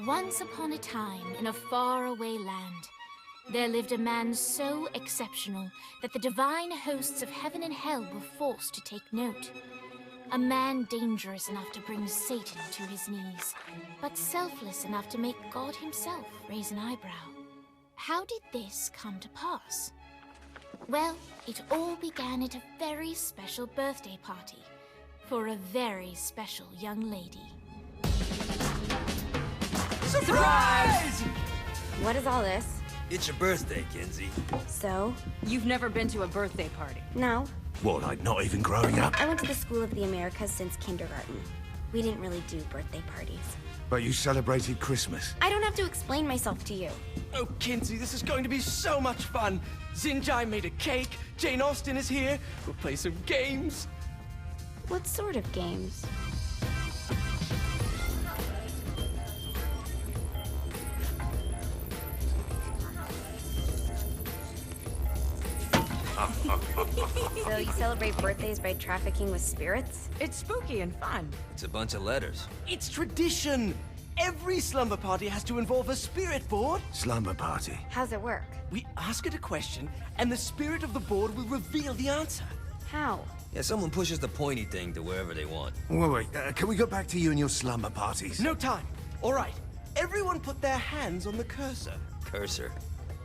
Once upon a time, in a faraway land, there lived a man so exceptional that the divine hosts of heaven and hell were forced to take note. A man dangerous enough to bring Satan to his knees, but selfless enough to make God himself raise an eyebrow. How did this come to pass? Well, it all began at a very special birthday party for a very special young lady. Surprise! What is all this? It's your birthday, Kinsey. So? You've never been to a birthday party? No. What, like not even growing up? I went to the School of the Americas since kindergarten. We didn't really do birthday parties. But you celebrated Christmas. I don't have to explain myself to you. Oh, Kinsey, this is going to be so much fun. Xinjai made a cake, Jane Austen is here, we'll play some games. What sort of games? So you celebrate birthdays by trafficking with spirits? It's spooky and fun. It's a bunch of letters. It's tradition. Every slumber party has to involve a spirit board. Slumber party. How's it work? We ask it a question, and the spirit of the board will reveal the answer. How? Yeah, someone pushes the pointy thing to wherever they want. Wait, can we go back to you and your slumber parties? No time. All right. Everyone put their hands on the cursor. Cursor.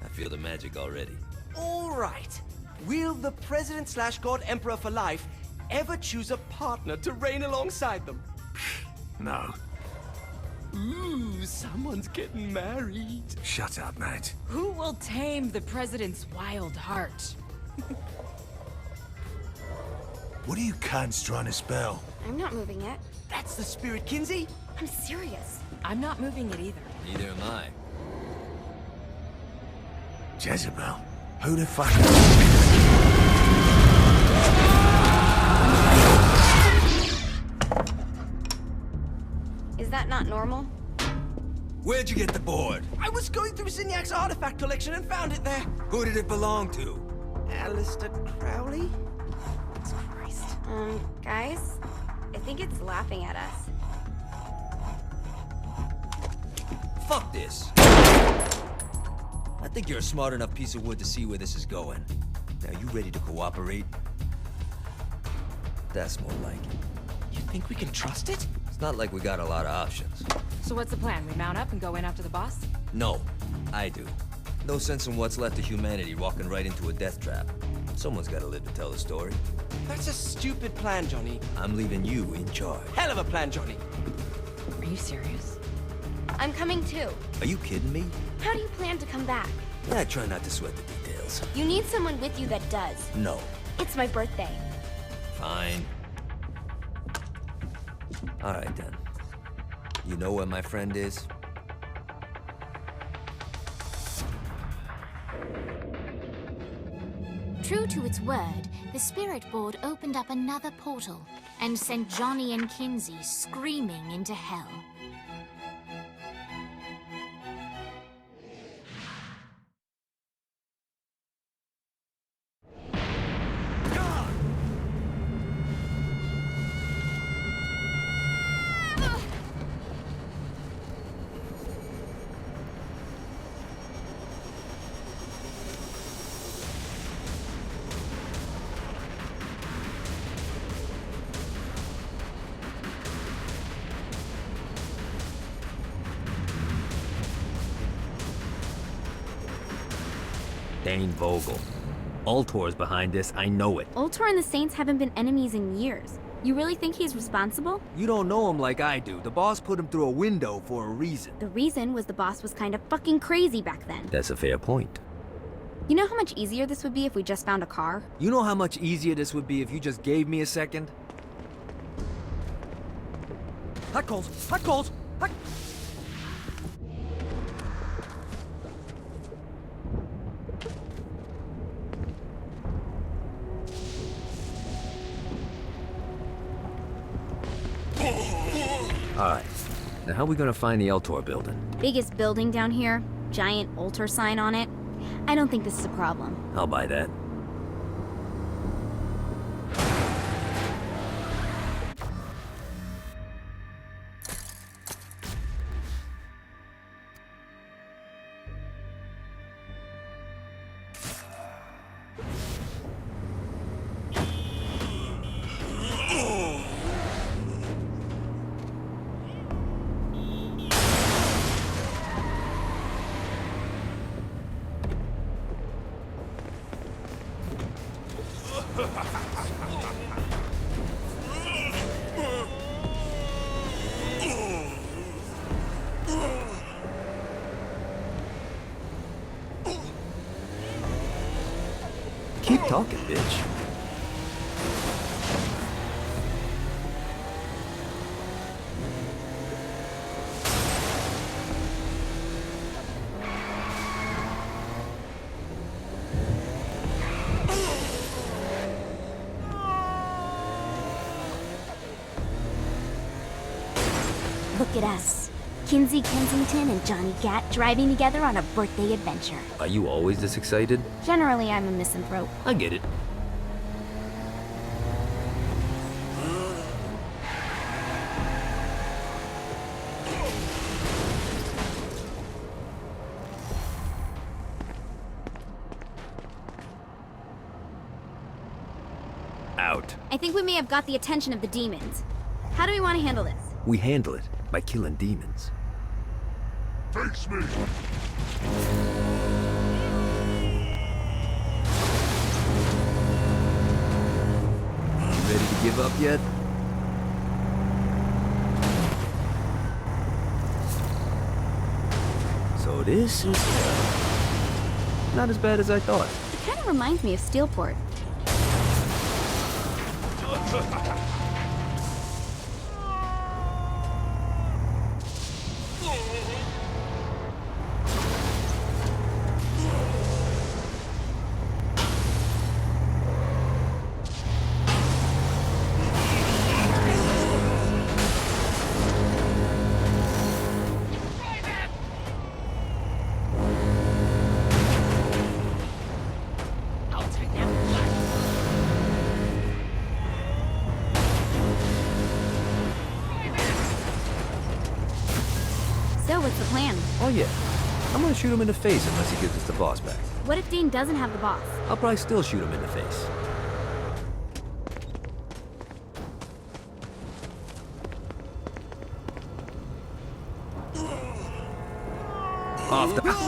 I feel the magic already. All right. Will the President/God Emperor for life ever choose a partner to reign alongside them? No. Ooh, someone's getting married. Shut up, Matt. Who will tame the president's wild heart? What are you cunts trying to spell? I'm not moving it. That's the spirit, Kinsey. I'm serious. I'm not moving it either. Neither am I. Jezebel? Who the fuck? Is that not normal? Where'd you get the board? I was going through Zinniac's artifact collection and found it there. Who did it belong to? Alistair Crowley? Christ. Guys? I think it's laughing at us. Fuck this. I think you're a smart enough piece of wood to see where this is going. Now, you ready to cooperate? That's more like it. You think we can trust it? It's not like we got a lot of options. So what's the plan? We mount up and go in after the boss? No, I do. No sense in what's left of humanity walking right into a death trap. Someone's gotta live to tell the story. That's a stupid plan, Johnny. I'm leaving you in charge. Hell of a plan, Johnny. Are you serious? I'm coming too. Are you kidding me? How do you plan to come back? Yeah, I try not to sweat the details. You need someone with you that does. No. It's my birthday. Fine. All right, then. You know where my friend is? True to its word, the spirit board opened up another portal and sent Johnny and Kinsey screaming into hell. Dane Vogel. Ultor's behind this, I know it. Ultor and the Saints haven't been enemies in years. You really think he's responsible? You don't know him like I do. The boss put him through a window for a reason. The reason was the boss was kind of fucking crazy back then. That's a fair point. You know how much easier this would be if we just found a car? You know how much easier this would be if you just gave me a second? Hot coals! Hot coals! Hot... Alright. Now how are we gonna find the Eltor building? Biggest building down here, giant altar sign on it. I don't think this is a problem. I'll buy that. Keep talking, bitch. Look at us. Kinsey Kensington and Johnny Gat driving together on a birthday adventure. Are you always this excited? Generally, I'm a misanthrope. I get it. Out. I think we may have got the attention of the demons. How do we want to handle this? We handle it by killing demons. Face me! You ready to give up yet? So this is not as bad as I thought. It kind of reminds me of Steelport. So what's the plan? Oh yeah. I'm gonna shoot him in the face unless he gives us the boss back. What if Dane doesn't have the boss? I'll probably still shoot him in the face. Off the...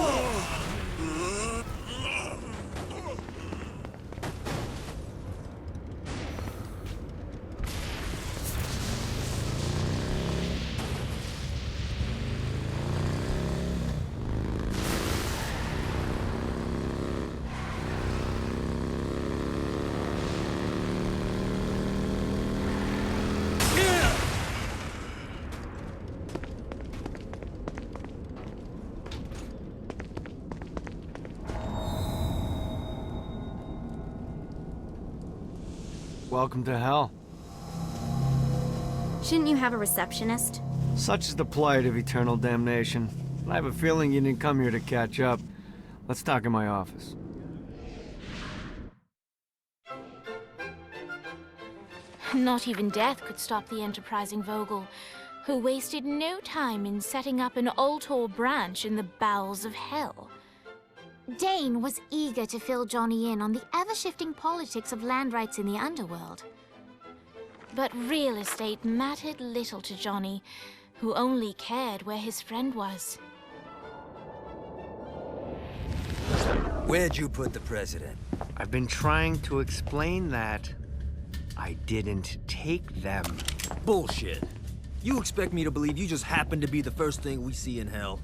Welcome to hell. Shouldn't you have a receptionist? Such is the plight of eternal damnation. I have a feeling you didn't come here to catch up. Let's talk in my office. Not even death could stop the enterprising Vogel, who wasted no time in setting up an Altor branch in the bowels of hell. Dane was eager to fill Johnny in on the ever-shifting politics of land rights in the underworld. But real estate mattered little to Johnny, who only cared where his friend was. Where'd you put the president? I've been trying to explain that. I didn't take them. Bullshit. You expect me to believe you just happened to be the first thing we see in hell?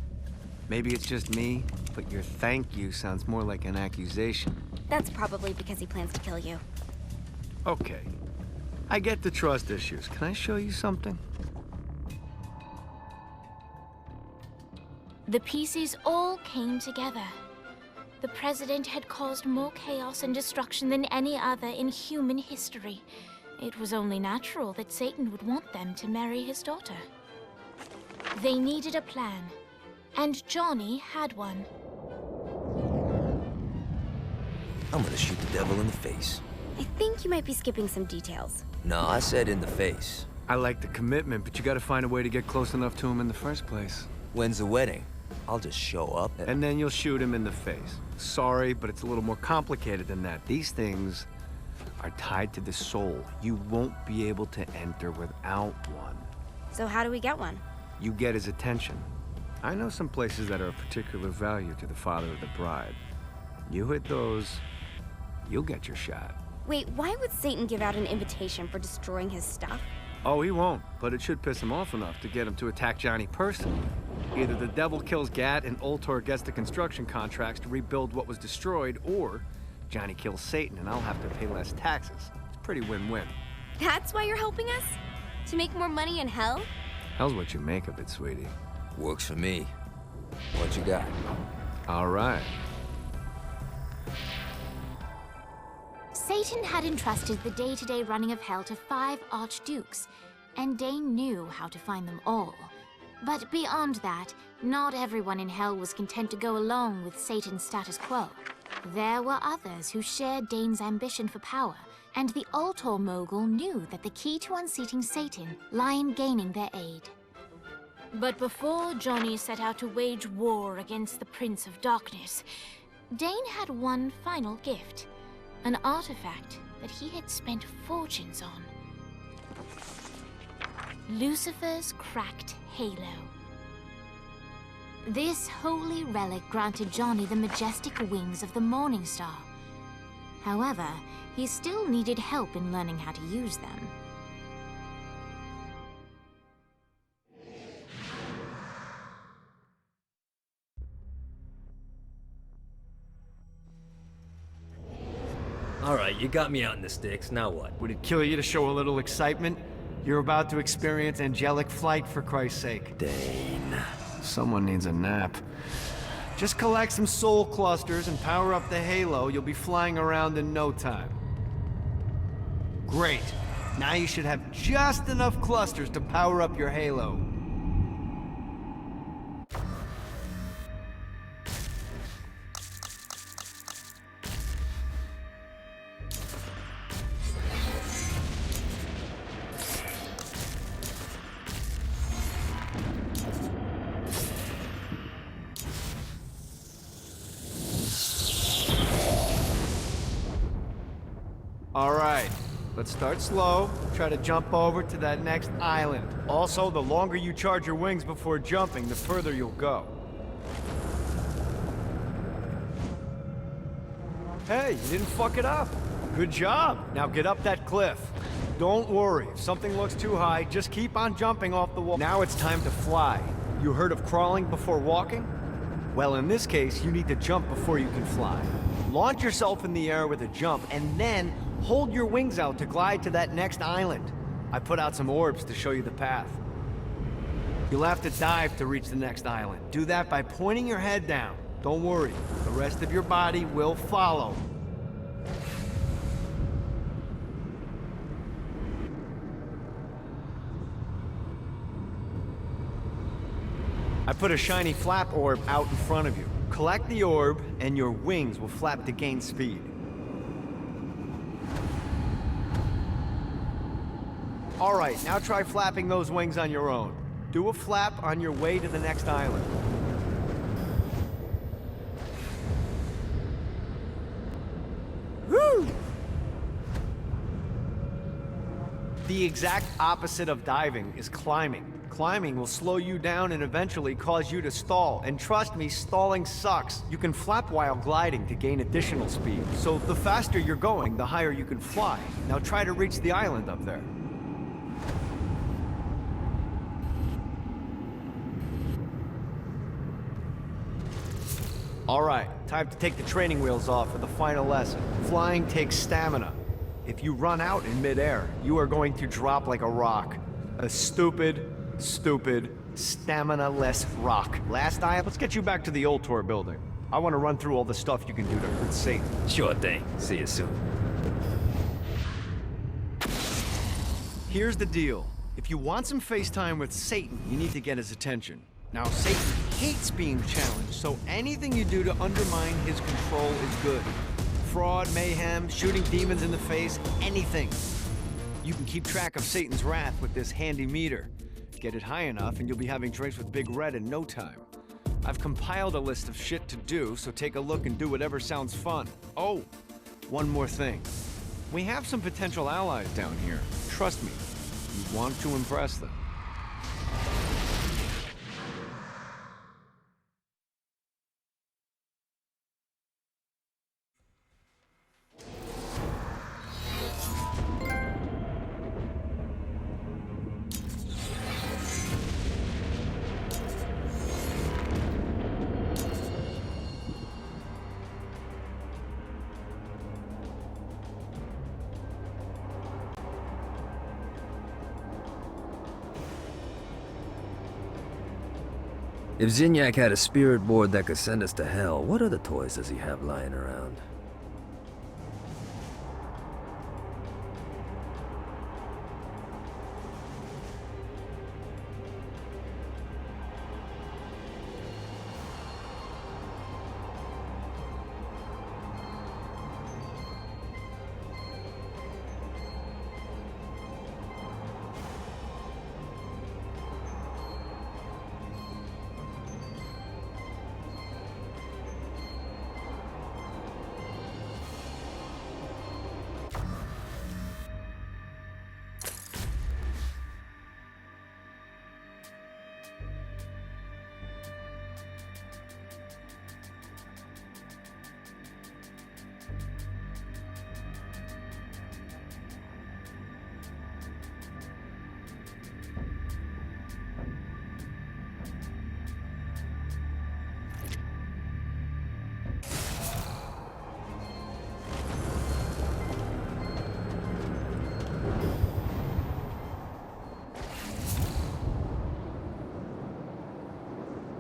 Maybe it's just me, but your thank you sounds more like an accusation. That's probably because he plans to kill you. Okay. I get the trust issues. Can I show you something? The pieces all came together. The president had caused more chaos and destruction than any other in human history. It was only natural that Satan would want them to marry his daughter. They needed a plan, and Johnny had one. I'm gonna shoot the devil in the face. I think you might be skipping some details. No, I said in the face. I like the commitment, but you gotta find a way to get close enough to him in the first place. When's the wedding? I'll just show up And then you'll shoot him in the face. Sorry, but it's a little more complicated than that. These things are tied to the soul. You won't be able to enter without one. So how do we get one? You get his attention. I know some places that are of particular value to the father of the bride. You hit those, you'll get your shot. Wait, why would Satan give out an invitation for destroying his stuff? Oh, he won't, but it should piss him off enough to get him to attack Johnny personally. Either the devil kills Gat and Ultor gets the construction contracts to rebuild what was destroyed, or Johnny kills Satan and I'll have to pay less taxes. It's pretty win-win. That's why you're helping us? To make more money in hell? Hell's what you make of it, sweetie. Works for me. What you got? All right. Satan had entrusted the day-to-day running of Hell to 5 archdukes, and Dane knew how to find them all. But beyond that, not everyone in Hell was content to go along with Satan's status quo. There were others who shared Dane's ambition for power, and the Ultor mogul knew that the key to unseating Satan lay in gaining their aid. But before Johnny set out to wage war against the Prince of Darkness, Dane had one final gift. An artifact that he had spent fortunes on. Lucifer's cracked halo. This holy relic granted Johnny the majestic wings of the Morning Star. However, he still needed help in learning how to use them. All right, you got me out in the sticks, now what? Would it kill you to show a little excitement? You're about to experience angelic flight, for Christ's sake. Dane. Someone needs a nap. Just collect some soul clusters and power up the halo. You'll be flying around in no time. Great. Now you should have just enough clusters to power up your halo. All right, let's start slow. Try to jump over to that next island. Also, the longer you charge your wings before jumping, the further you'll go. Hey, you didn't fuck it up. Good job. Now get up that cliff. Don't worry, if something looks too high, just keep on jumping off the wall. Now it's time to fly. You heard of crawling before walking? Well, in this case, you need to jump before you can fly. Launch yourself in the air with a jump, and then hold your wings out to glide to that next island. I put out some orbs to show you the path. You'll have to dive to reach the next island. Do that by pointing your head down. Don't worry, the rest of your body will follow. I put a shiny flap orb out in front of you. Collect the orb, and your wings will flap to gain speed. All right, now try flapping those wings on your own. Do a flap on your way to the next island. Woo! The exact opposite of diving is climbing. Climbing will slow you down and eventually cause you to stall. And trust me, stalling sucks. You can flap while gliding to gain additional speed. So the faster you're going, the higher you can fly. Now try to reach the island up there. All right, time to take the training wheels off for the final lesson. Flying takes stamina. If you run out in midair, you are going to drop like a rock. A stupid, stamina-less rock. Last time, let's get you back to the Ultor building. I want to run through all the stuff you can do to hurt Satan. Sure thing. See you soon. Here's the deal. If you want some FaceTime with Satan, you need to get his attention. Now, Satan hates being challenged, so anything you do to undermine his control is good. Fraud, mayhem, shooting demons in the face, anything. You can keep track of Satan's wrath with this handy meter. Get it high enough and you'll be having drinks with Big Red in no time. I've compiled a list of shit to do, so take a look and do whatever sounds fun. Oh, one more thing. We have some potential allies down here. Trust me, you want to impress them. If Zinyak had a spirit board that could send us to hell, what other toys does he have lying around?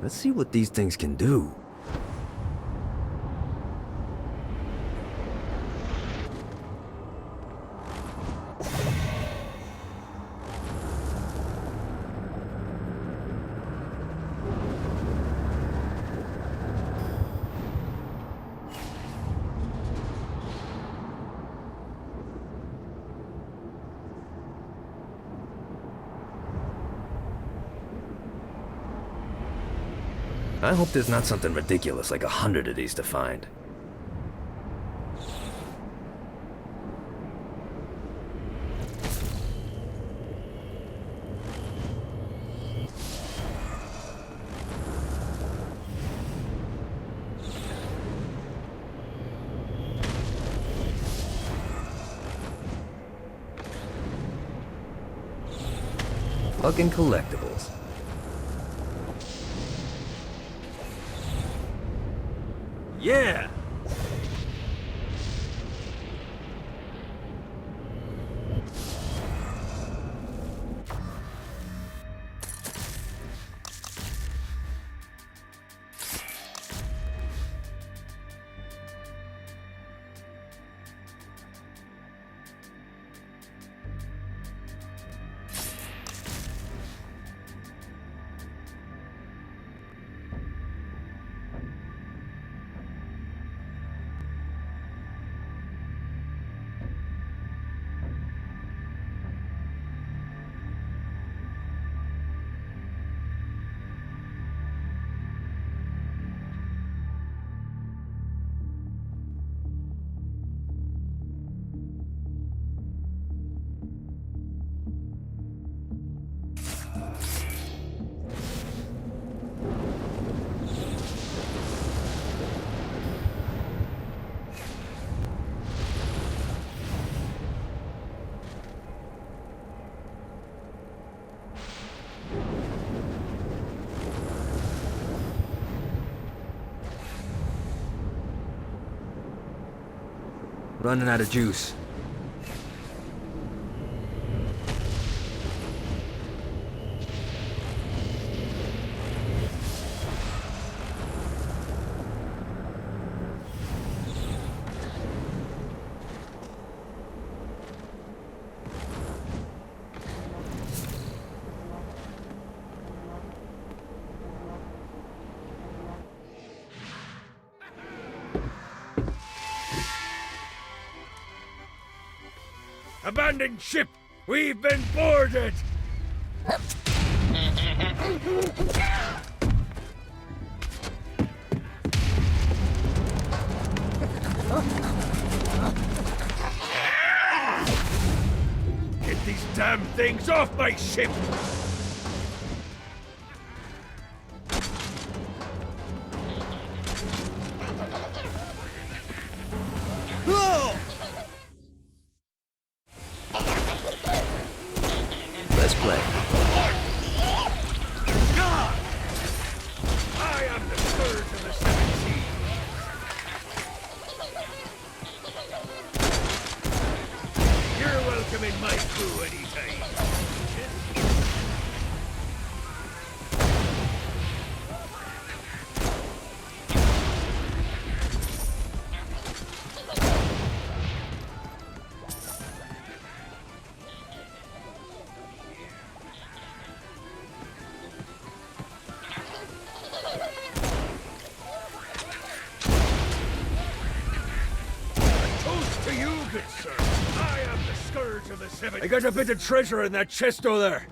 Let's see what these things can do. I hope there's not something ridiculous like 100 of these to find. Fucking collectibles. Yeah! Running out of juice. Abandoned ship! We've been boarded! Get these damn things off my ship! Let's play. I am the scourge of the seven seas! You're welcome in my crew anytime. Toast to you, good sir. I am the scourge of the seven. I got a bit of treasure in that chest over there.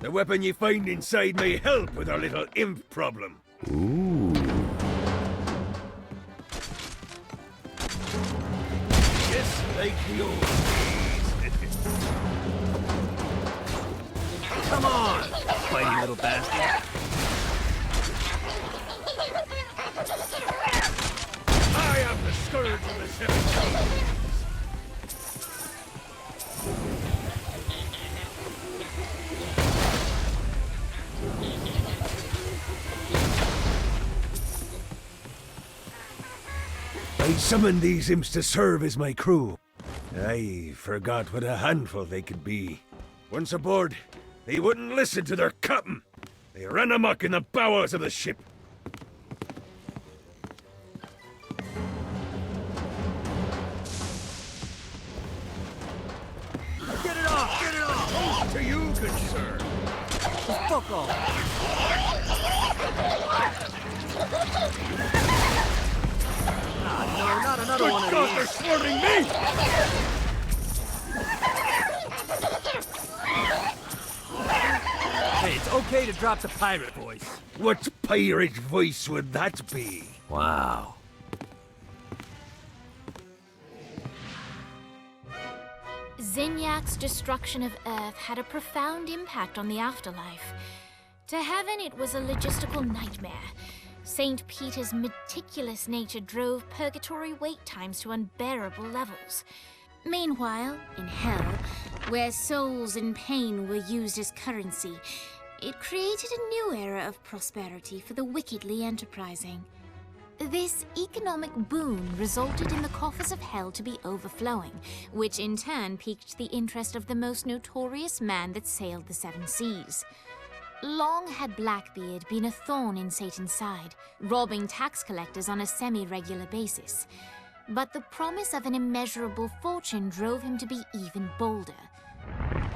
The weapon you find inside may help with our little imp problem. Ooh. Just like the old days. Come on, fighty little bastard. I am the scourge of the seven seas. I summoned these imps to serve as my crew. I forgot what a handful they could be. Once aboard, they wouldn't listen to their captain. They ran amok in the bowels of the ship. Get it off! Get it off! Toast to you, good sir. Fuck off! No, not another Good one of God, these. they're swarming me! Hey, it's okay to drop the pirate voice. What pirate voice would that be? Wow. Zinyak's destruction of Earth had a profound impact on the afterlife. To heaven, it was a logistical nightmare. St. Peter's meticulous nature drove purgatory wait times to unbearable levels. Meanwhile, in hell, where souls in pain were used as currency, it created a new era of prosperity for the wickedly enterprising. This economic boon resulted in the coffers of hell to be overflowing, which in turn piqued the interest of the most notorious man that sailed the seven seas. Long had Blackbeard been a thorn in Satan's side, robbing tax collectors on a semi-regular basis. But the promise of an immeasurable fortune drove him to be even bolder.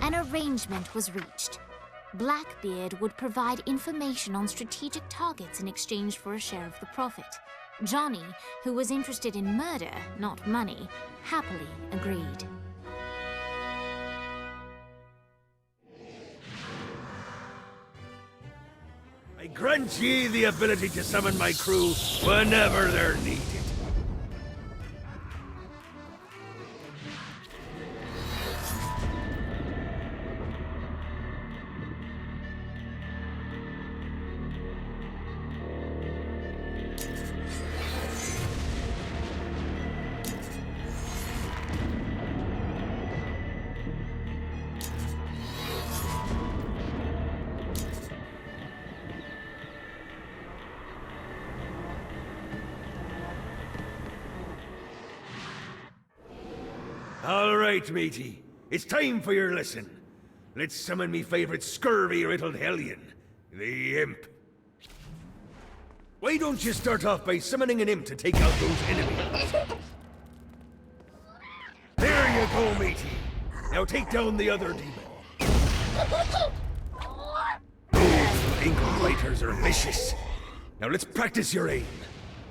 An arrangement was reached. Blackbeard would provide information on strategic targets in exchange for a share of the profit. Johnny, who was interested in murder, not money, happily agreed. I grant ye the ability to summon my crew whenever they're needed. All right, matey. It's time for your lesson. Let's summon me favorite scurvy-riddled hellion, the Imp. Why don't you start off by summoning an Imp to take out those enemies? There you go, matey. Now take down the other demon. Those ankle biters are vicious. Now let's practice your aim.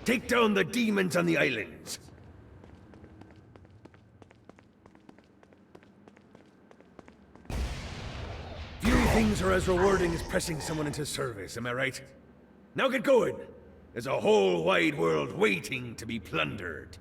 Take down the demons on the islands. things are as rewarding as pressing someone into service, am I right? Now get going! There's a whole wide world waiting to be plundered.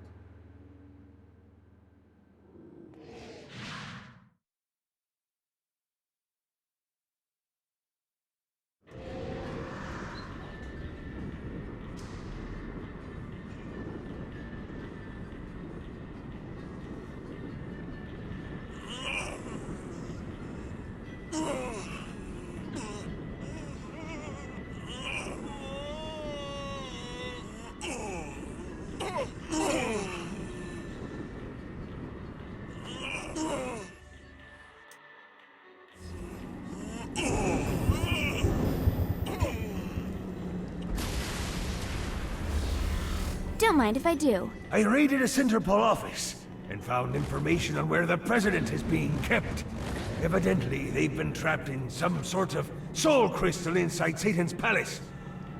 Don't mind if I do. I raided a Centerpol office and found information on where the President is being kept. Evidently, they've been trapped in some sort of soul crystal inside Satan's palace.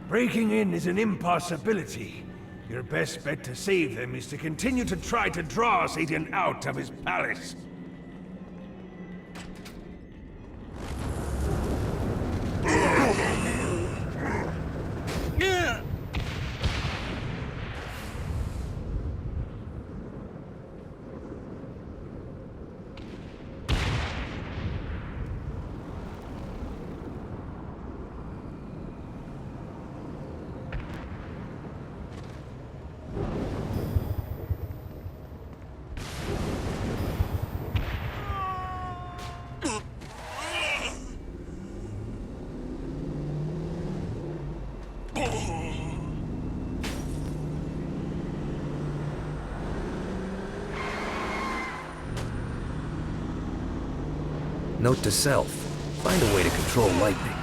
Breaking in is an impossibility. Your best bet to save them is to continue to try to draw Satan out of his palace. Note to self, find a way to control lightning.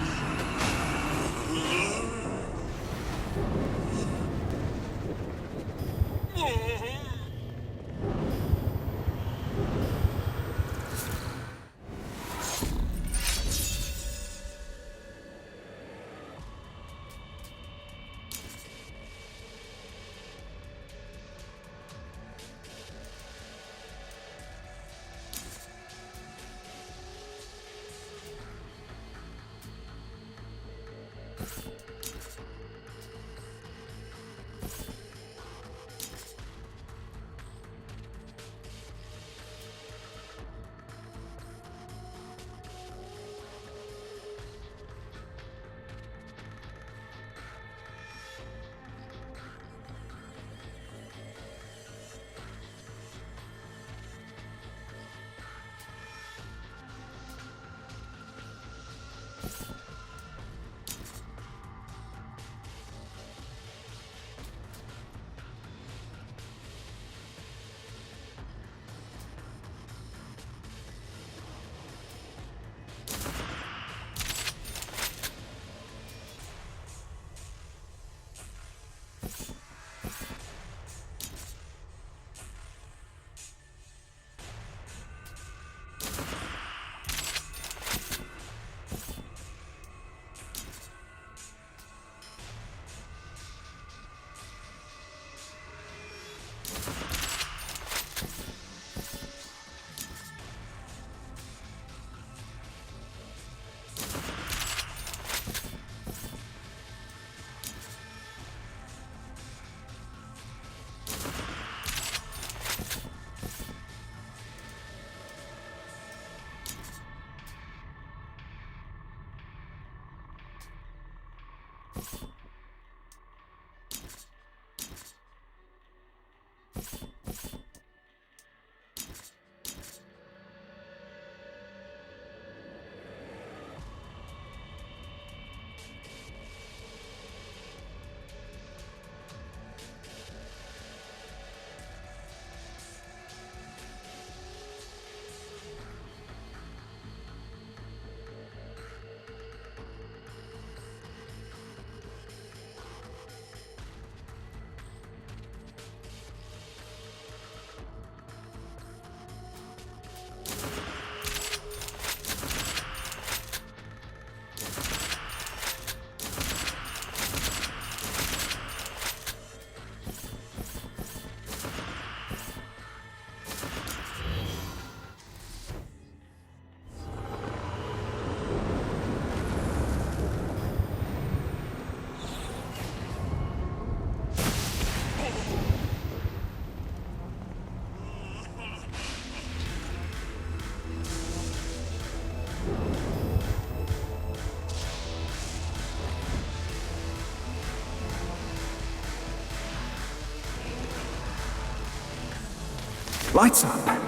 Lights up.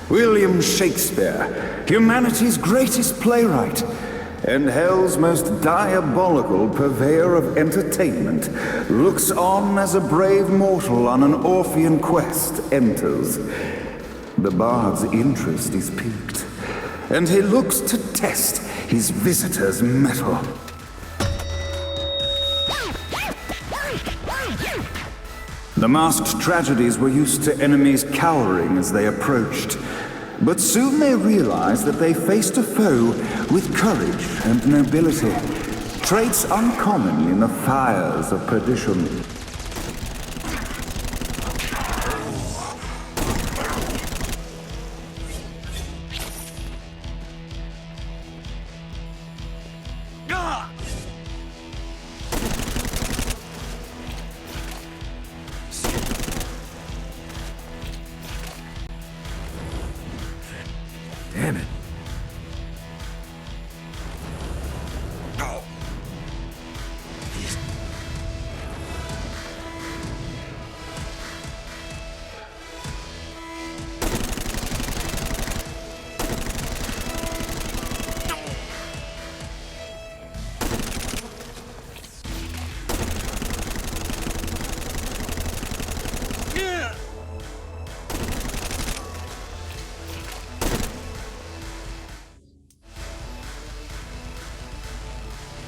William Shakespeare, humanity's greatest playwright, and hell's most diabolical purveyor of entertainment, looks on as a brave mortal on an Orphean quest enters. The bard's interest is piqued, and he looks to test his visitor's mettle. The masked tragedies were used to enemies cowering as they approached, but soon they realized that they faced a foe with courage and nobility, traits uncommon in the fires of perdition. Damn it.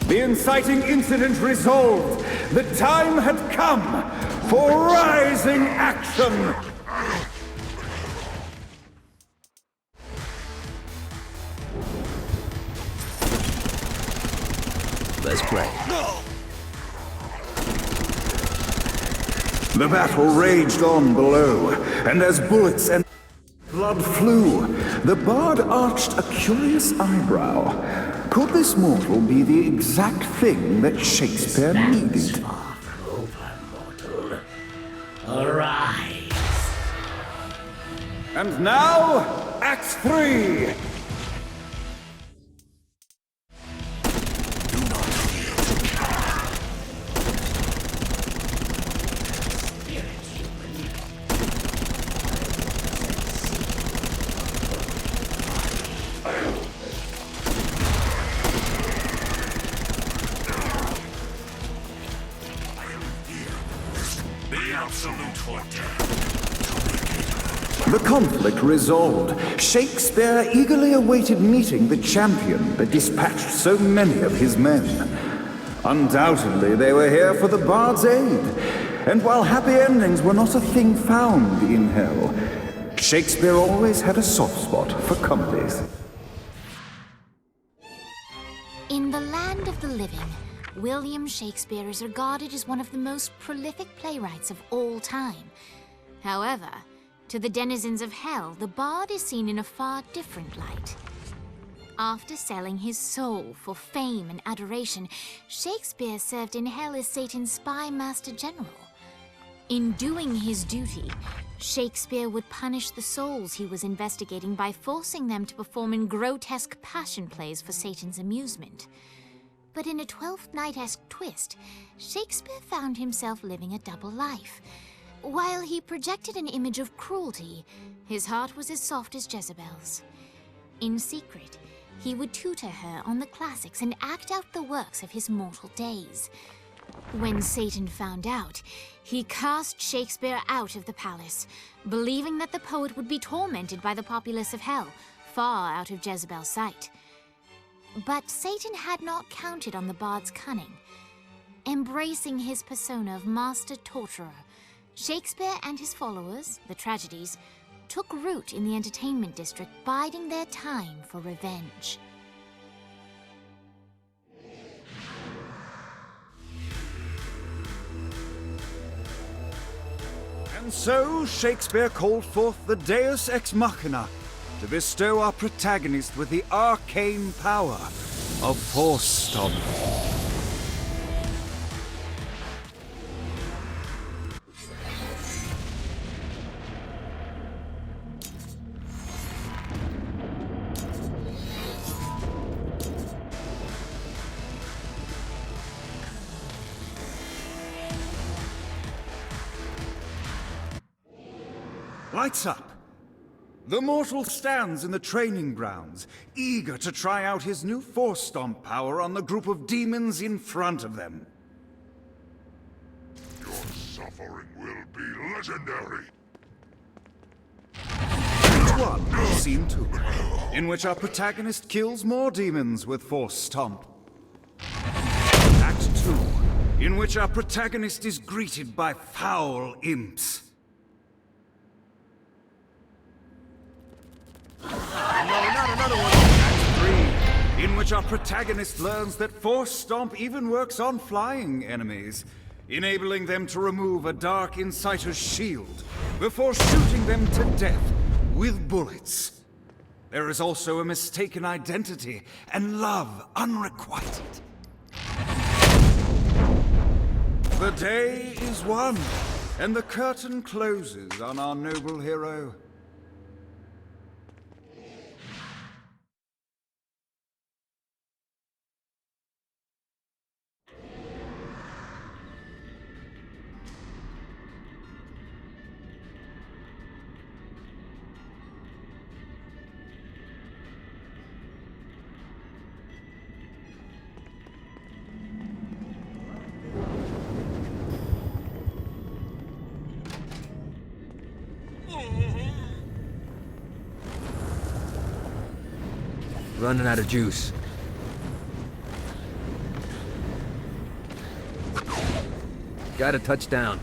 The inciting incident resolved. The time had come for rising action. Let's play. The battle raged on below, and as bullets and blood flew, the bard arched a curious eyebrow. Could this mortal be the exact thing that Shakespeare needed? Arise. And now, Act 3! The conflict resolved. Shakespeare eagerly awaited meeting the champion that dispatched so many of his men. Undoubtedly, they were here for the bard's aid. And while happy endings were not a thing found in hell, Shakespeare always had a soft spot for comedies. In the land of the living, William Shakespeare is regarded as one of the most prolific playwrights of all time. However, to the denizens of hell, the bard is seen in a far different light. After selling his soul for fame and adoration, Shakespeare served in hell as Satan's spy master general. In doing his duty, Shakespeare would punish the souls he was investigating by forcing them to perform in grotesque passion plays for Satan's amusement. But in a Twelfth Night-esque twist, Shakespeare found himself living a double life. While he projected an image of cruelty, his heart was as soft as Jezebel's. In secret, he would tutor her on the classics and act out the works of his mortal days. When Satan found out, he cast Shakespeare out of the palace, believing that the poet would be tormented by the populace of hell, far out of Jezebel's sight. But Satan had not counted on the bard's cunning. Embracing his persona of master torturer, Shakespeare and his followers, the tragedies, took root in the entertainment district, biding their time for revenge. And so Shakespeare called forth the Deus Ex Machina to bestow our protagonist with the arcane power of Force Stomp. Lights up. The mortal stands in the training grounds, eager to try out his new Force Stomp power on the group of demons in front of them. Your suffering will be legendary. Act 1, Scene 2, in which our protagonist kills more demons with Force Stomp. Act 2, in which our protagonist is greeted by foul imps. No, not another one. Act 3, in which our protagonist learns that Force Stomp even works on flying enemies, enabling them to remove a Dark Inciter's shield before shooting them to death with bullets. There is also a mistaken identity and love unrequited. The day is won, and the curtain closes on our noble hero. Running out of juice. Got a touchdown.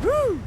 Woo!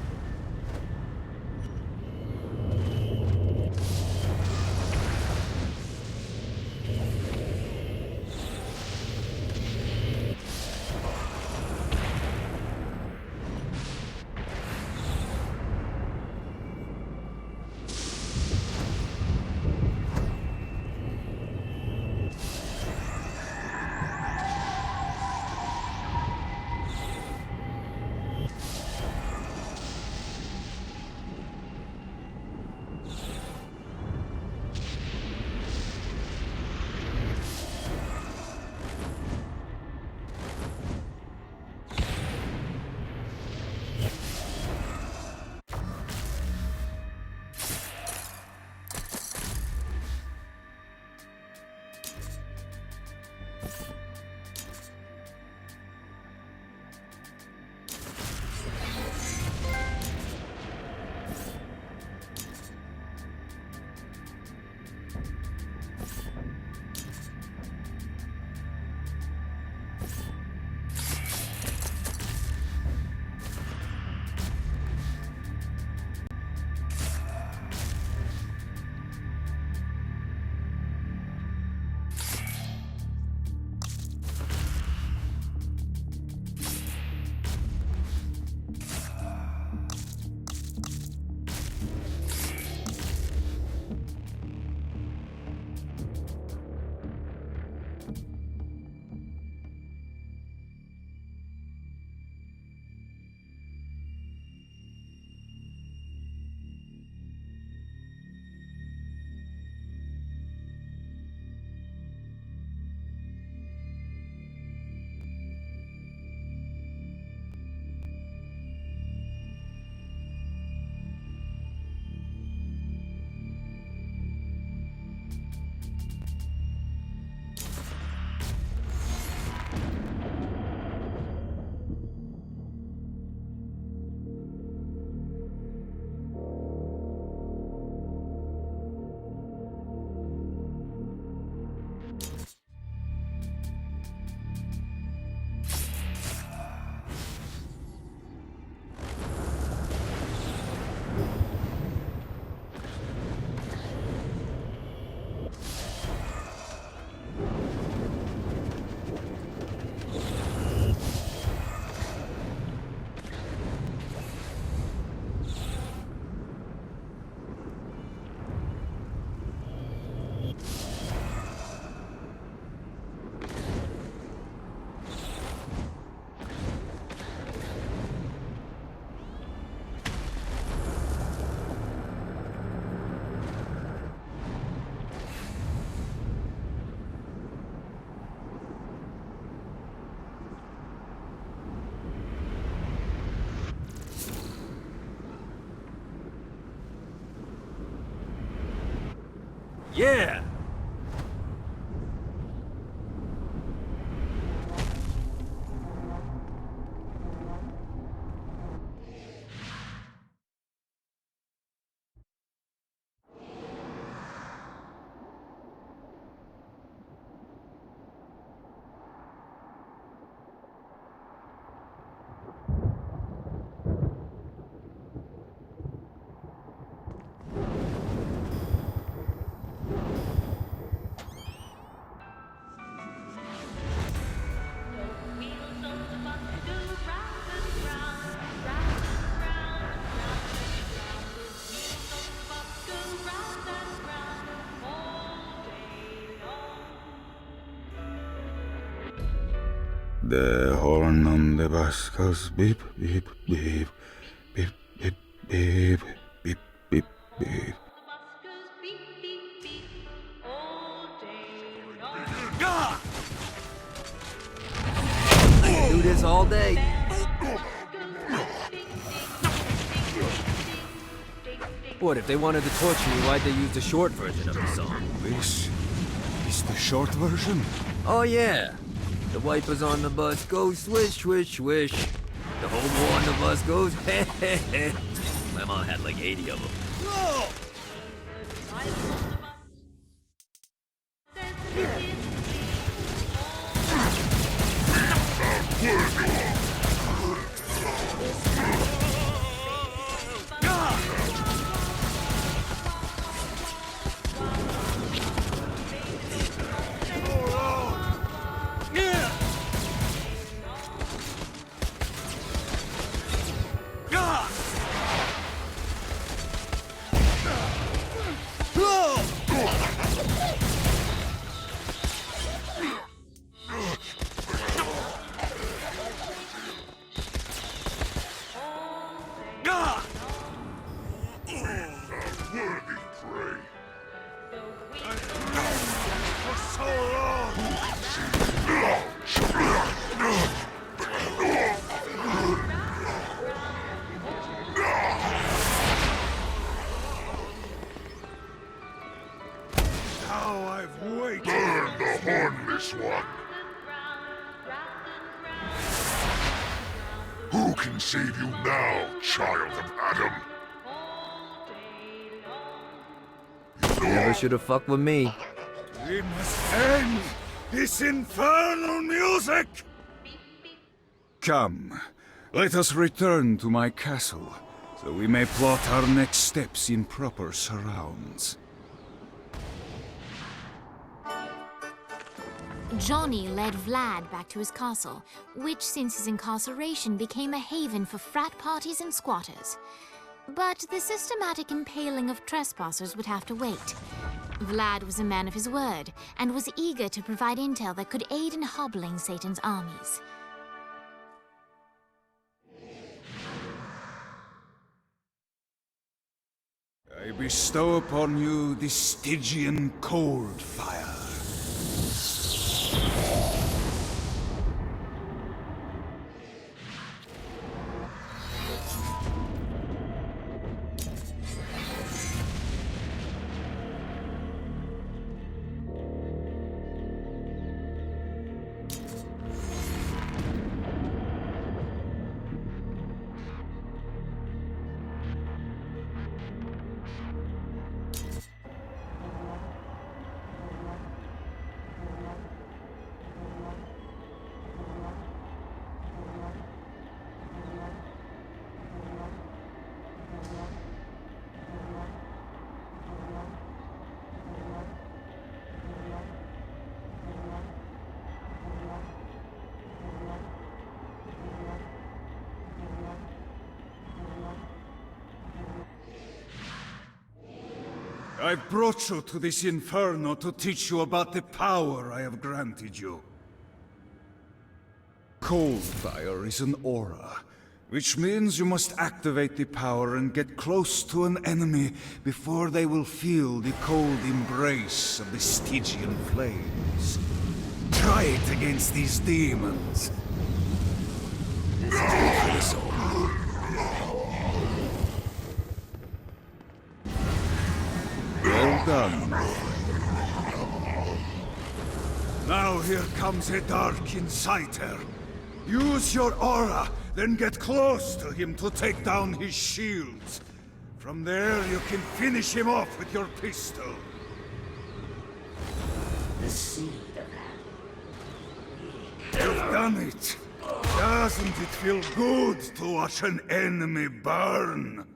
Yeah! The horn on the bus goes beep, beep, beep, beep, beep, beep, beep, beep, beep. I can do this all day. What, if they wanted to torture me, why'd they use the short version of the song? This is the short version? Oh yeah. The wipers on the bus go swish, swish, swish. The whole war on the bus goes heh, heh, heh. My mom had like 80 of them. Whoa! How I've waited! Burn the hornless one! Who can save you now, child of Adam? You never should have fucked with me. We must end this infernal music! Come, let us return to my castle, so we may plot our next steps in proper surrounds. Johnny led Vlad back to his castle, which since his incarceration became a haven for frat parties and squatters. But the systematic impaling of trespassers would have to wait. Vlad was a man of his word, and was eager to provide intel that could aid in hobbling Satan's armies. I bestow upon you the Stygian cold fire. I've brought you to this inferno to teach you about the power I have granted you. Cold fire is an aura, which means you must activate the power and get close to an enemy before they will feel the cold embrace of the Stygian flames. Try it against these demons. Well done. Now here comes a dark inciter. Use your aura, then get close to him to take down his shields. From there, you can finish him off with your pistol. The seed of You've done it. Doesn't it feel good to watch an enemy burn?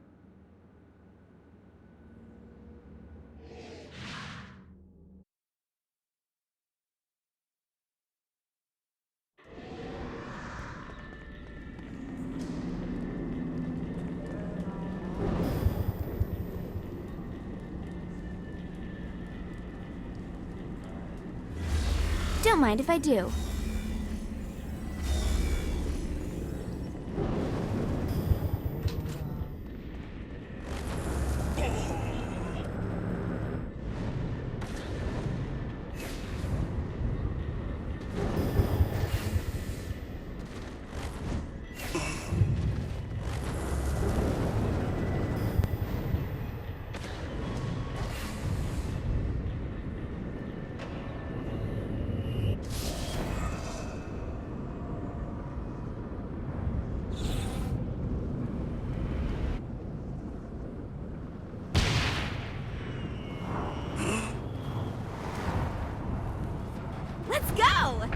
Don't mind if I do. Let's go!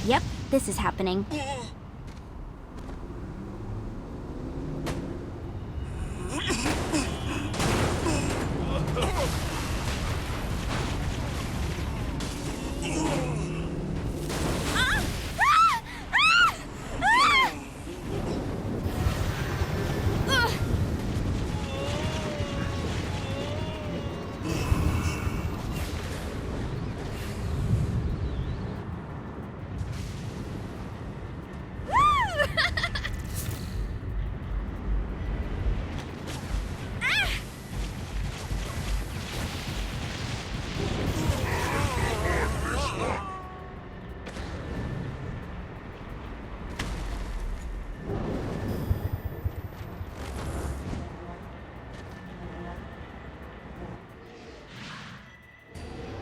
Yep, this is happening.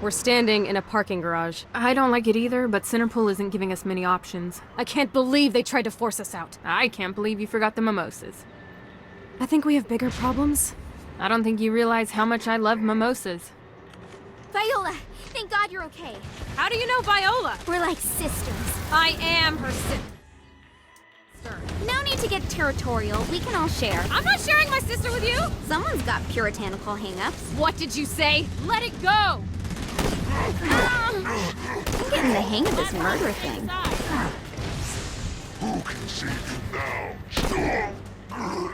We're standing in a parking garage. I don't like it either, but Centerpool isn't giving us many options. I can't believe they tried to force us out. I can't believe you forgot the mimosas. I think we have bigger problems. I don't think you realize how much I love mimosas. Viola, thank God you're okay. How do you know Viola? We're like sisters. I am her sister. No need to get territorial. We can all share. I'm not sharing my sister with you! Someone's got puritanical hang-ups. What did you say? Let it go! I'm getting the hang of this murder thing. Who can save you now?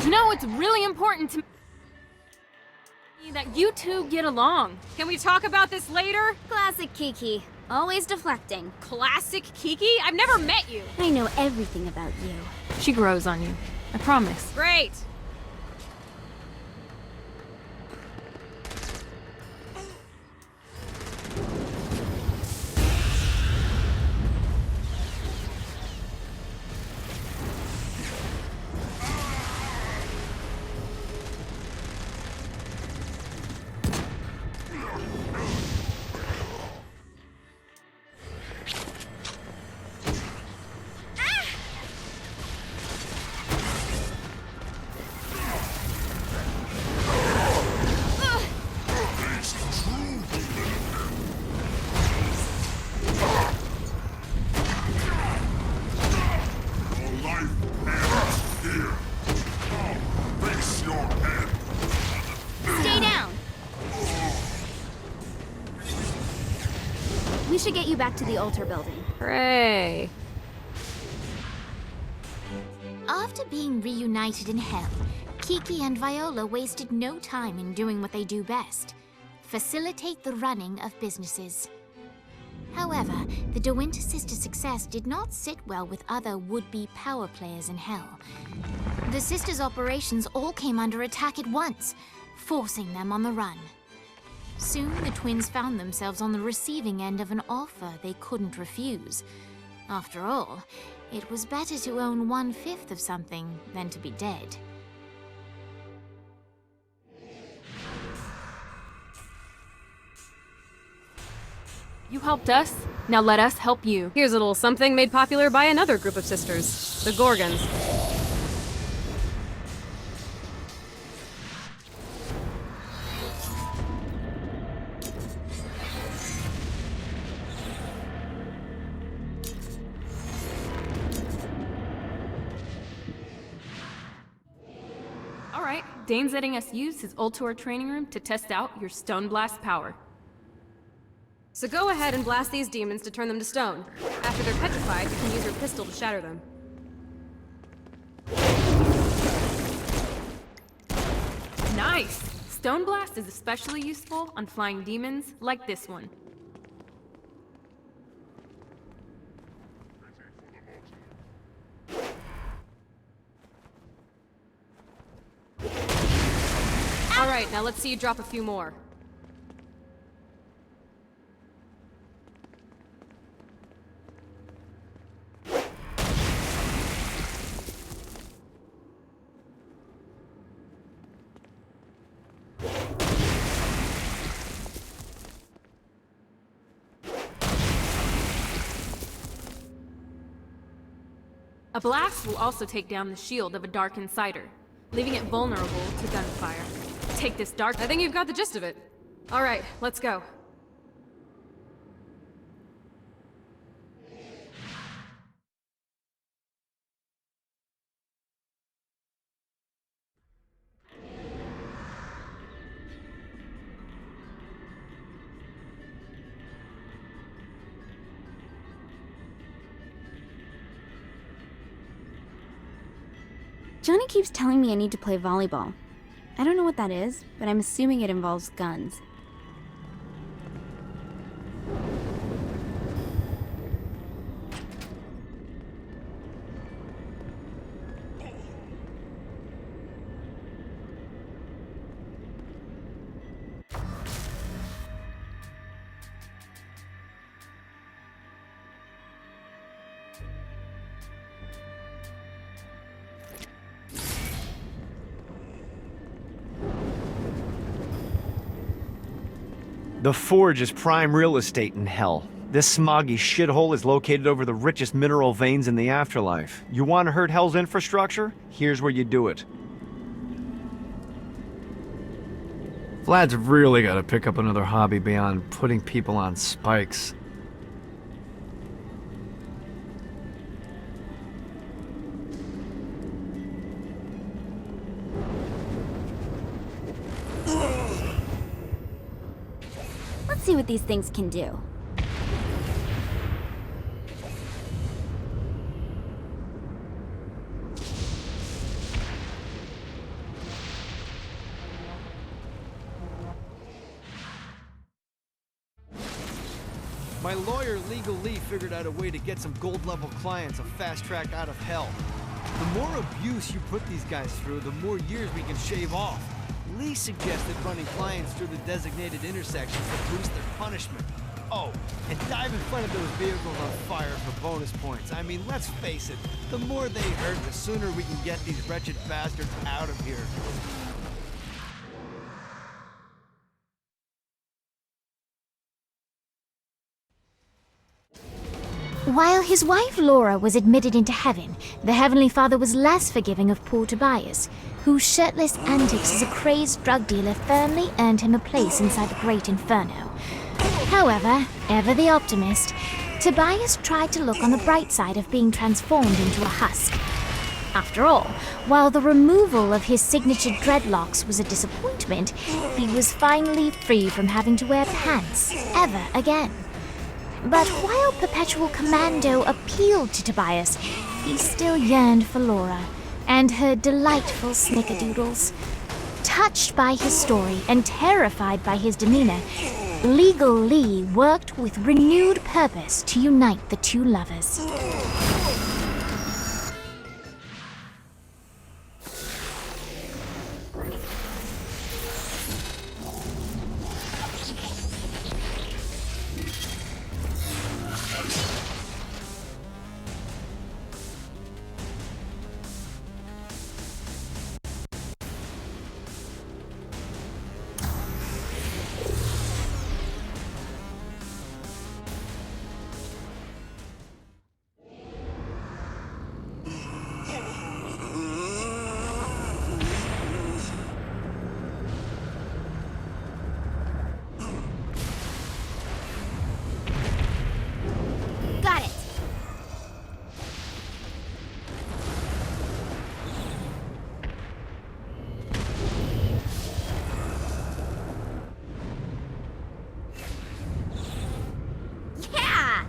You know, it's really important to me that you two get along. Can we talk about this later? Classic Kiki. Always deflecting. Classic Kiki? I've never met you. I know everything about you. She grows on you. I promise. Great. should get you back to the altar building. Hooray. After being reunited in Hell, Kiki and Viola wasted no time in doing what they do best: facilitate the running of businesses. However, the De Winter sisters' success did not sit well with other would-be power players in Hell. The sisters' operations all came under attack at once, forcing them on the run. Soon, the twins found themselves on the receiving end of an offer they couldn't refuse. After all, it was better to own 1/5 of something than to be dead. You helped us, now let us help you. Here's a little something made popular by another group of sisters, the Gorgons. All right, Dane's letting us use his Ultor training room to test out your Stone Blast power. So go ahead and blast these demons to turn them to stone. After they're petrified, you can use your pistol to shatter them. Nice! Stone Blast is especially useful on flying demons like this one. Alright, now let's see you drop a few more. A blast will also take down the shield of a Dark Insider, leaving it vulnerable to gunfire. Take this Dark— I think you've got the gist of it. Alright, let's go. Johnny keeps telling me I need to play volleyball. I don't know what that is, but I'm assuming it involves guns. The Forge is prime real estate in Hell. This smoggy shithole is located over the richest mineral veins in the afterlife. You want to hurt Hell's infrastructure? Here's where you do it. Vlad's really got to pick up another hobby beyond putting people on spikes. Let's see what these things can do. My lawyer, Legal Lee, figured out a way to get some gold-level clients a fast track out of Hell. The more abuse you put these guys through, the more years we can shave off. Lee suggested running clients through the designated intersections to boost their punishment. Oh, and dive in front of those vehicles on fire for bonus points. I mean, let's face it, the more they hurt, the sooner we can get these wretched bastards out of here. While his wife Laura was admitted into heaven, the Heavenly Father was less forgiving of poor Tobias, whose shirtless antics as a crazed drug dealer firmly earned him a place inside the Great Inferno. However, ever the optimist, Tobias tried to look on the bright side of being transformed into a husk. After all, while the removal of his signature dreadlocks was a disappointment, he was finally free from having to wear pants ever again. But while Perpetual Commando appealed to Tobias, he still yearned for Laura and her delightful snickerdoodles. Touched by his story and terrified by his demeanor, Legal Lee worked with renewed purpose to unite the two lovers. Got it. Yeah!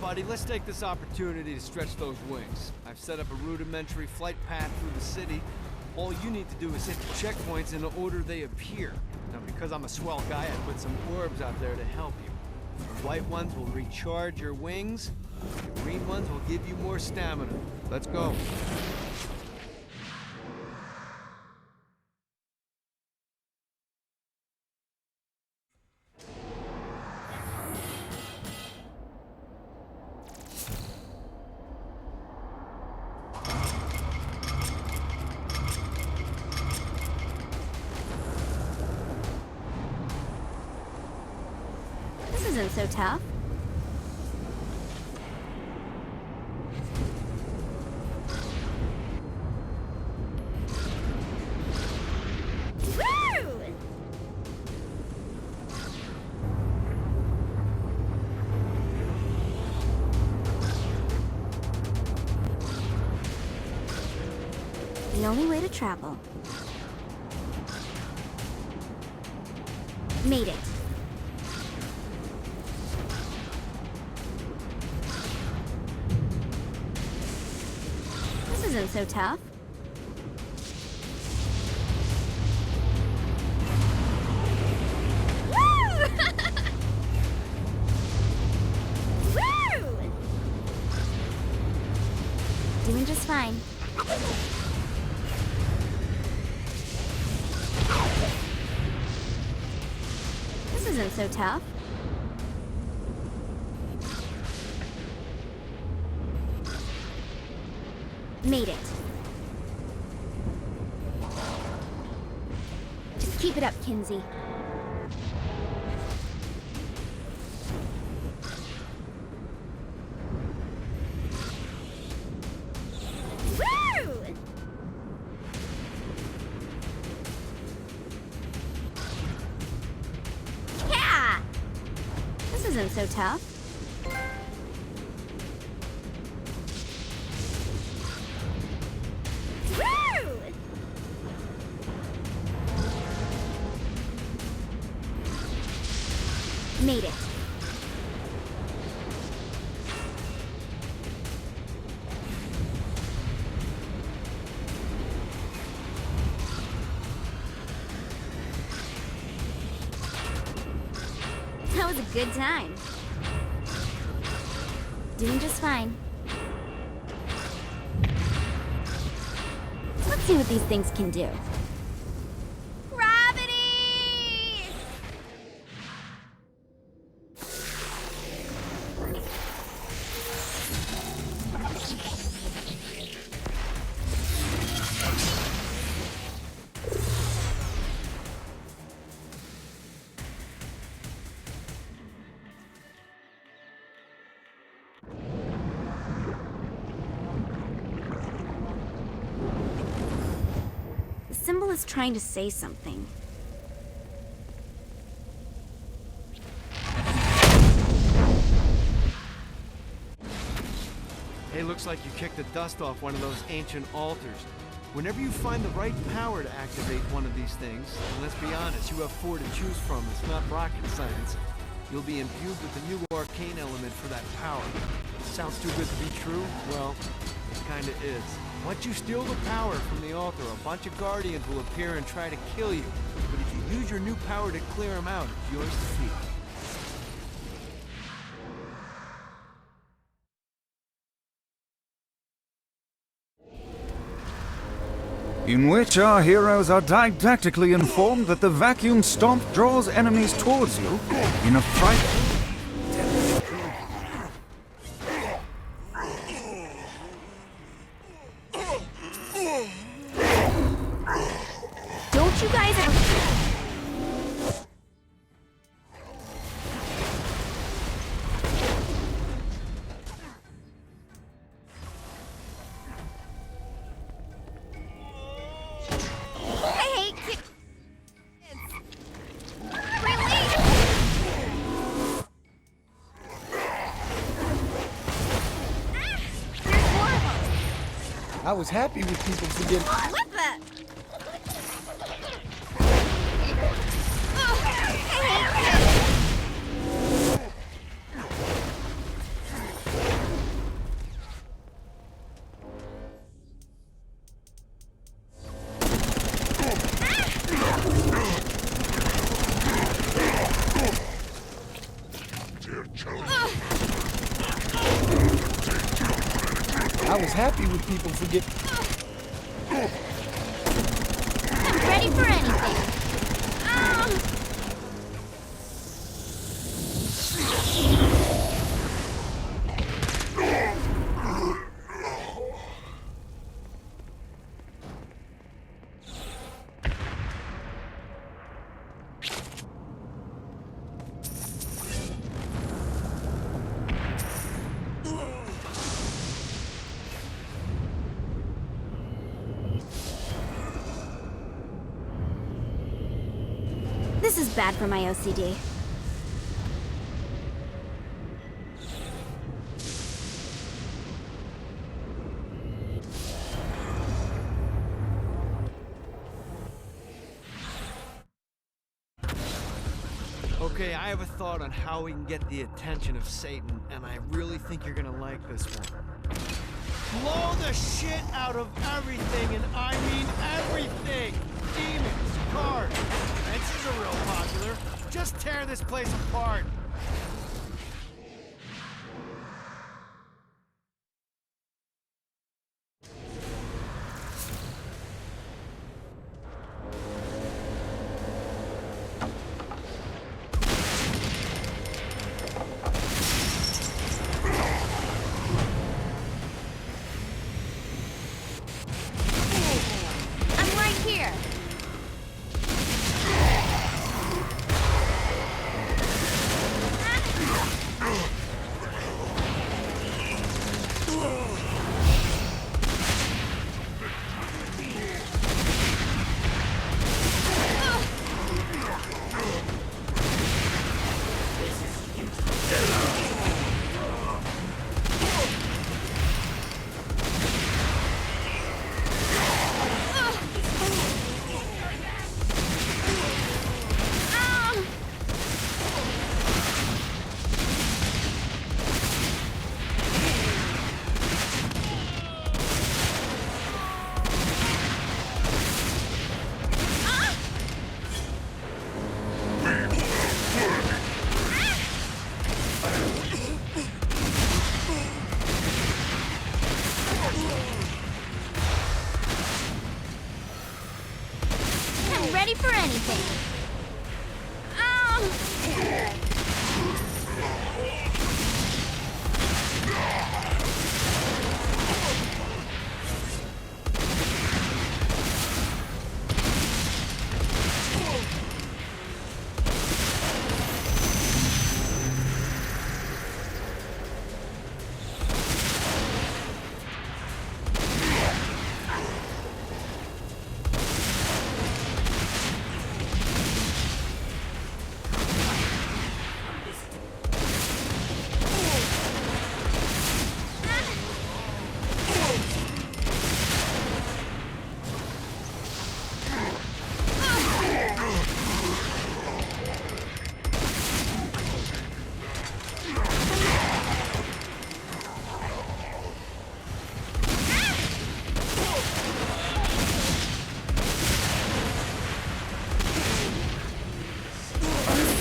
buddy, let's take this opportunity to stretch those wings. I've set up a rudimentary flight path through the city. All you need to do is hit the checkpoints in the order they appear. Now, because I'm a swell guy, I put some orbs out there to help you. The white ones will recharge your wings. The green ones will give you more stamina. Let's go. isn't so tough. Woo! The only way to travel. Made it. This isn't so tough. Woo! Woo! Doing just fine. This isn't so tough. Made it. Just keep it up, Kinsey. Woo! Yeah! This isn't so tough. Woo! Made it. That was a good time. Doing just fine. Let's see what these things can do. Gravity! The symbol is trying to say something. Hey, looks like you kicked the dust off one of those ancient altars. Whenever you find the right power to activate one of these things, and let's be honest, you have 4 to choose from, it's not rocket science, you'll be imbued with the new arcane element for that power. Sounds too good to be true? Well, it kinda is. Once you steal the power from the altar, a bunch of Guardians will appear and try to kill you. But if you use your new power to clear them out, it's yours to keep. In which our heroes are didactically informed that the vacuum stomp draws enemies towards you in a fright. Don't you guys ever... I hate kids. Release! There's more of them. I was happy with people forgetting. What the? Oh, I hate kids. I was happy with people forgetting. I'm ready for anything. This is bad for my OCD. Okay, I have a thought on how we can get the attention of Satan, and I really think you're gonna like this one. Blow the shit out of everything, and I mean everything! Demons, cars, fences are real popular. Just tear this place apart. I'm right here. I'm ready for anything.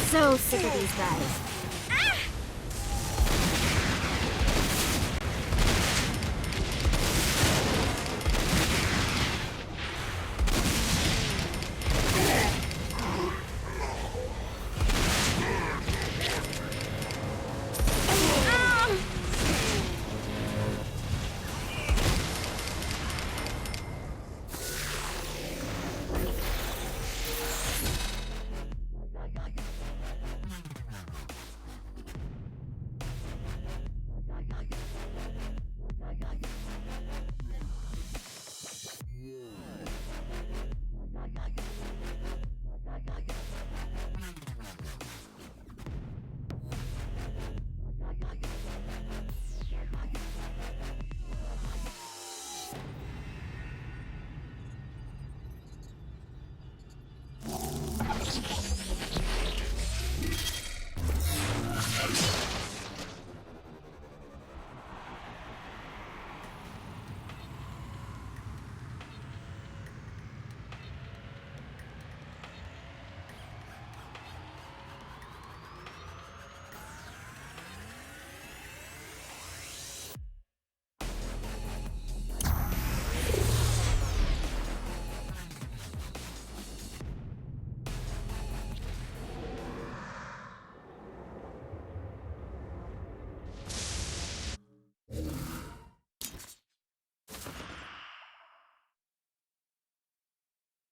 So sick of these guys.